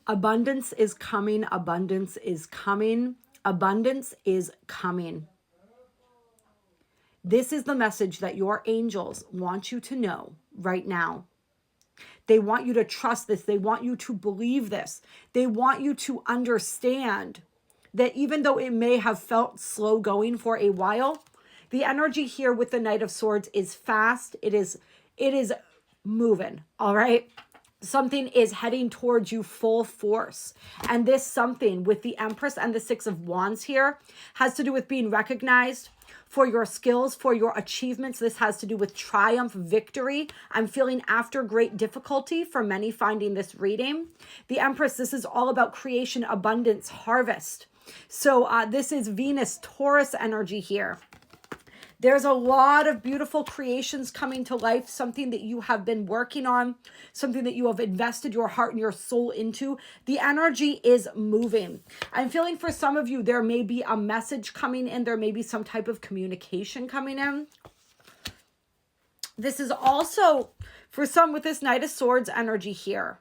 Abundance is coming. Abundance is coming. Abundance is coming. This is the message that your angels want you to know right now. They want you to trust this. They want you to believe this. They want you to understand that even though it may have felt slow going for a while, the energy here with the Knight of Swords is fast. It is moving, all right? Something is heading towards you full force. And this something with the Empress and the Six of Wands here has to do with being recognized for your skills, for your achievements. This has to do with triumph, victory. I'm feeling after great difficulty for many finding this reading. The Empress, this is all about creation, abundance, harvest. So this is Venus, Taurus energy here. There's a lot of beautiful creations coming to life, something that you have been working on, something that you have invested your heart and your soul into. The energy is moving. I'm feeling for some of you, there may be a message coming in. There may be some type of communication coming in. This is also for some with this Knight of Swords energy here.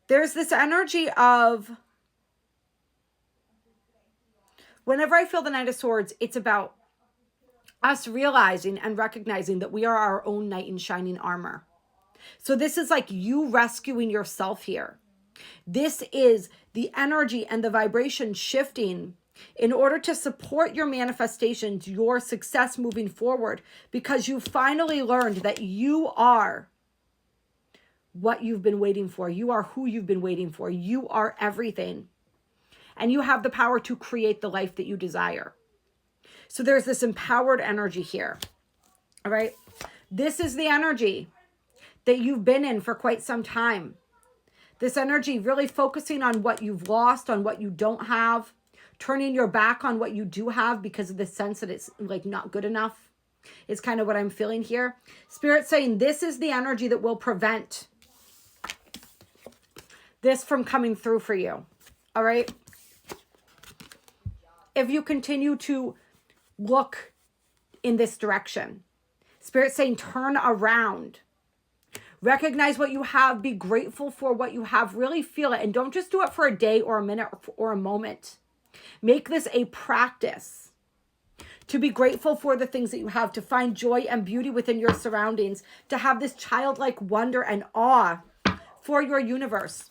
There's this energy of, whenever I feel the Knight of Swords, it's about us realizing and recognizing that we are our own knight in shining armor. So this is like you rescuing yourself here. This is the energy and the vibration shifting in order to support your manifestations, your success moving forward, because you finally learned that you are what you've been waiting for. You are who you've been waiting for. You are everything. And you have the power to create the life that you desire. So there's this empowered energy here. All right. This is the energy that you've been in for quite some time. This energy really focusing on what you've lost, on what you don't have, turning your back on what you do have because of the sense that it's like not good enough is kind of what I'm feeling here. Spirit saying this is the energy that will prevent this from coming through for you. All right. If you continue to look in this direction. Spirit saying turn around. Recognize what you have. Be grateful for what you have. Really feel it. And don't just do it for a day or a minute or a moment. Make this a practice to be grateful for the things that you have, to find joy and beauty within your surroundings, to have this childlike wonder and awe for your universe.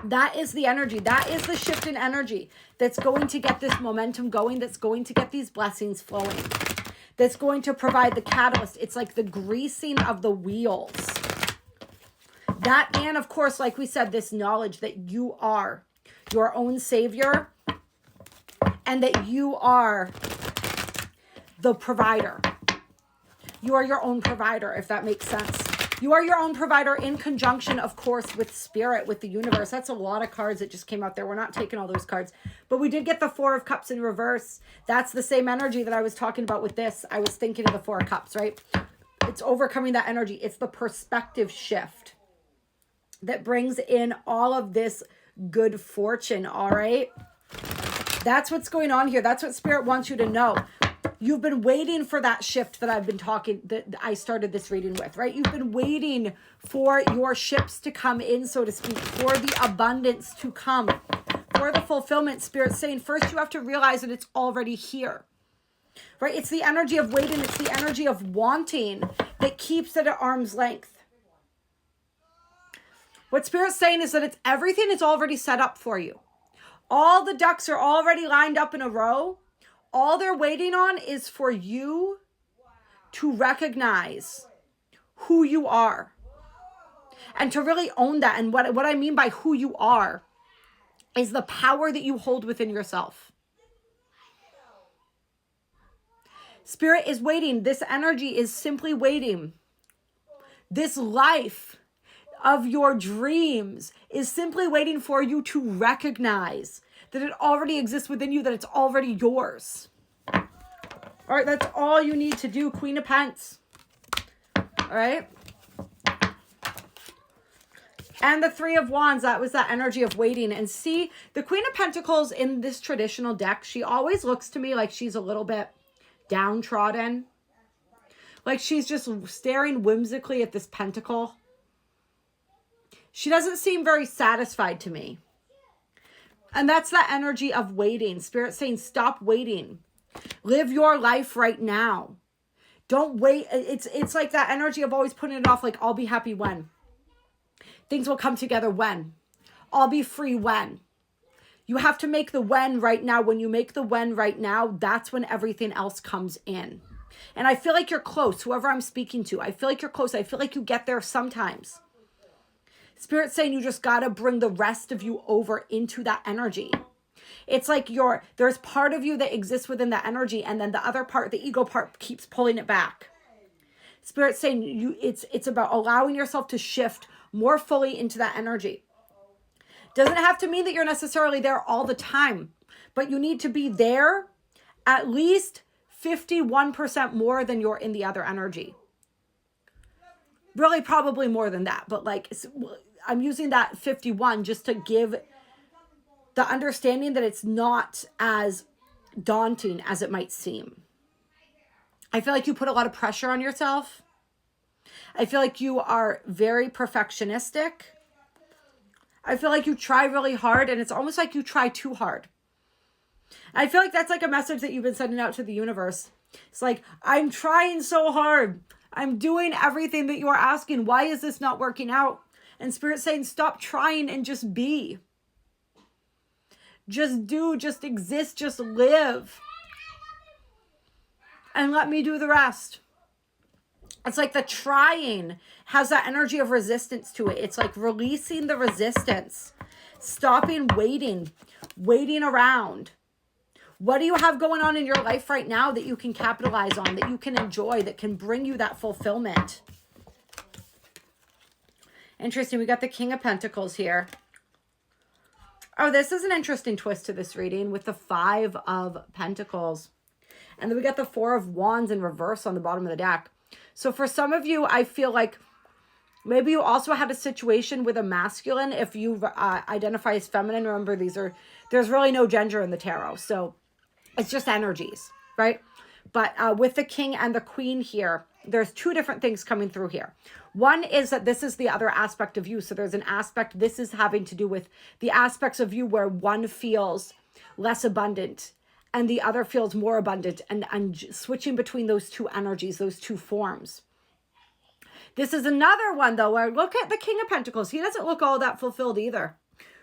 That is the energy. That is the shift in energy that's going to get this momentum going, that's going to get these blessings flowing, that's going to provide the catalyst. It's like the greasing of the wheels. That, and of course, like we said, this knowledge that you are your own savior and that you are the provider. You are your own provider, if that makes sense. You are your own provider in conjunction, of course, with spirit, with the universe. That's a lot of cards that just came out there. We're not taking all those cards. But we did get the Four of Cups in reverse. That's the same energy that I was talking about with this. I was thinking of the Four of Cups, right? It's overcoming that energy. It's the perspective shift that brings in all of this good fortune, all right? That's what's going on here. That's what Spirit wants you to know. You've been waiting for that shift that I've been talking, that I started this reading with, right? You've been waiting for your ships to come in, so to speak, for the abundance to come, for the fulfillment. Spirit saying first you have to realize that it's already here, right? It's the energy of waiting. It's the energy of wanting that keeps it at arm's length. What Spirit's saying is that it's everything is already set up for you. All the ducks are already lined up in a row. All they're waiting on is for you to recognize who you are and to really own that. And what I mean by who you are is the power that you hold within yourself. Spirit is waiting. This energy is simply waiting. This life of your dreams is simply waiting for you to recognize that it already exists within you, that it's already yours. All right, that's all you need to do, Queen of Pentacles. All right. And the Three of Wands, that was that energy of waiting. And see, the Queen of Pentacles in this traditional deck, she always looks to me like she's a little bit downtrodden. Like she's just staring whimsically at this pentacle. She doesn't seem very satisfied to me. And that's that energy of waiting. Spirit saying, stop waiting. Live your life right now. Don't wait. It's like that energy of always putting it off, like, I'll be happy when. Things will come together when. I'll be free when. You have to make the when right now. When you make the when right now, that's when everything else comes in. And I feel like you're close, whoever I'm speaking to. I feel like you're close. I feel like you get there sometimes. Spirit's saying you just got to bring the rest of you over into that energy. It's like there's part of you that exists within that energy, and then the other part, the ego part, keeps pulling it back. Spirit's saying it's about allowing yourself to shift more fully into that energy. Doesn't have to mean that you're necessarily there all the time, but you need to be there at least 51% more than you're in the other energy. Really, probably more than that, but like, I'm using that 51 just to give the understanding that it's not as daunting as it might seem. I feel like you put a lot of pressure on yourself. I feel like you are very perfectionistic. I feel like you try really hard, and it's almost like you try too hard. I feel like that's like a message that you've been sending out to the universe. It's like, I'm trying so hard. I'm doing everything that you are asking. Why is this not working out? And Spirit's saying, stop trying and just be. Just do, just exist, just live. And let me do the rest. It's like the trying has that energy of resistance to it. It's like releasing the resistance. Stopping waiting around. What do you have going on in your life right now that you can capitalize on, that you can enjoy, that can bring you that fulfillment? Interesting. We got the King of Pentacles here. Oh, this is an interesting twist to this reading with the 5 of Pentacles. And then we got the 4 of Wands in reverse on the bottom of the deck. So for some of you, I feel like maybe you also had a situation with a masculine. If you identify as feminine, remember there's really no gender in the tarot. So it's just energies, right? But with the King and the Queen here, there's 2 different things coming through here. One is that this is the other aspect of you. So there's an aspect, this is having to do with the aspects of you where one feels less abundant and the other feels more abundant, and switching between those 2 energies, those 2 forms. This is another one, though, where look at the King of Pentacles. He doesn't look all that fulfilled either,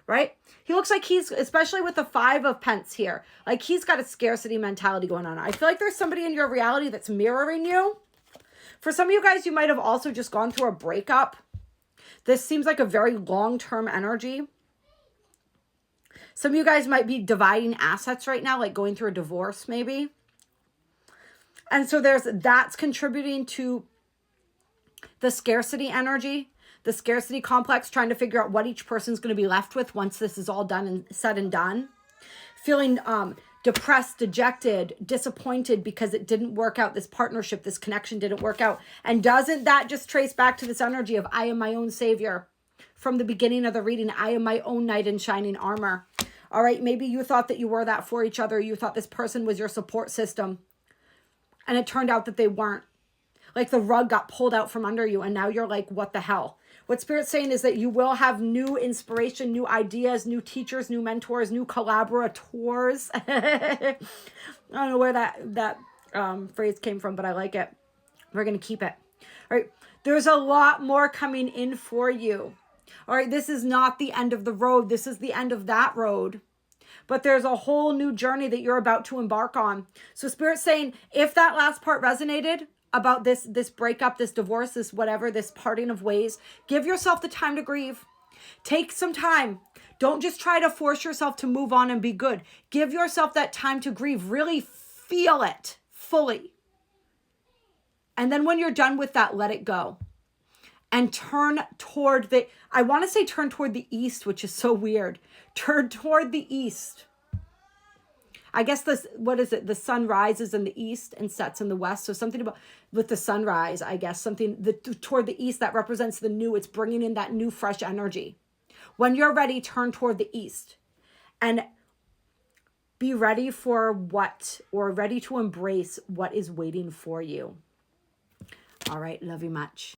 right? He looks like he's, especially with the 5 of Pence here, like he's got a scarcity mentality going on. I feel like there's somebody in your reality that's mirroring you. For some of you guys, you might have also just gone through a breakup. This seems like a very long-term energy. Some of you guys might be dividing assets right now, like going through a divorce maybe. And so that's contributing to the scarcity energy, the scarcity complex, trying to figure out what each person's going to be left with once this is all done and said and done. Feeling depressed, dejected, disappointed because it didn't work out. This partnership, this connection didn't work out. And doesn't that just trace back to this energy of I am my own savior? From the beginning of the reading, I am my own knight in shining armor. All right, maybe you thought that you were that for each other. You thought this person was your support system. And it turned out that they weren't. Like the rug got pulled out from under you, and now you're like, what the hell? What Spirit's saying is that you will have new inspiration, new ideas, new teachers, new mentors, new collaborators. I don't know where that phrase came from, but I like it. We're going to keep it. All right. There's a lot more coming in for you. All right. This is not the end of the road. This is the end of that road. But there's a whole new journey that you're about to embark on. So Spirit's saying, if that last part resonated, about this breakup, this divorce, this whatever, this parting of ways, give yourself the time to grieve. Take some time. Don't just try to force yourself to move on and be good. Give yourself that time to grieve. Really feel it fully. And then when you're done with that, let it go. And turn toward turn toward the east, which is so weird. Turn toward the east. I guess the sun rises in the east and sets in the west. So something about with the sunrise, I guess, toward the east that represents the new. It's bringing in that new, fresh energy. When you're ready, turn toward the east and be ready ready to embrace what is waiting for you. All right. Love you much.